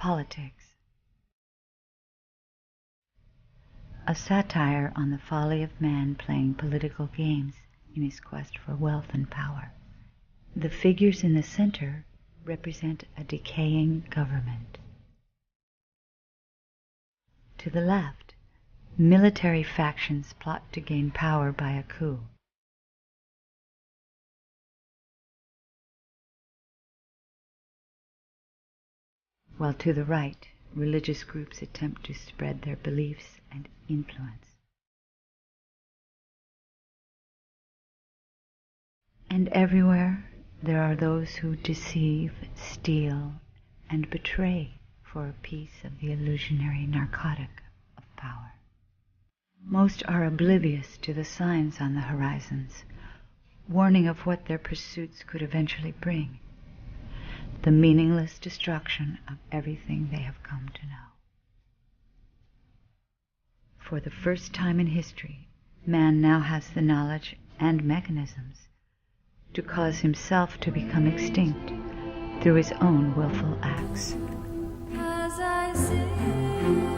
politics. A satire on the folly of man playing political games in his quest for wealth and power. The figures in the center represent a decaying government. To the left, military factions plot to gain power by a coup. While to the right, religious groups attempt to spread their beliefs and influence. And everywhere there are those who deceive, steal, and betray for a piece of the illusionary narcotic of power. Most are oblivious to the signs on the horizons, warning of what their pursuits could eventually bring, the meaningless destruction of everything they have come to know. For the first time in history, man now has the knowledge and mechanisms to cause himself to become extinct through his own willful acts. As I sing.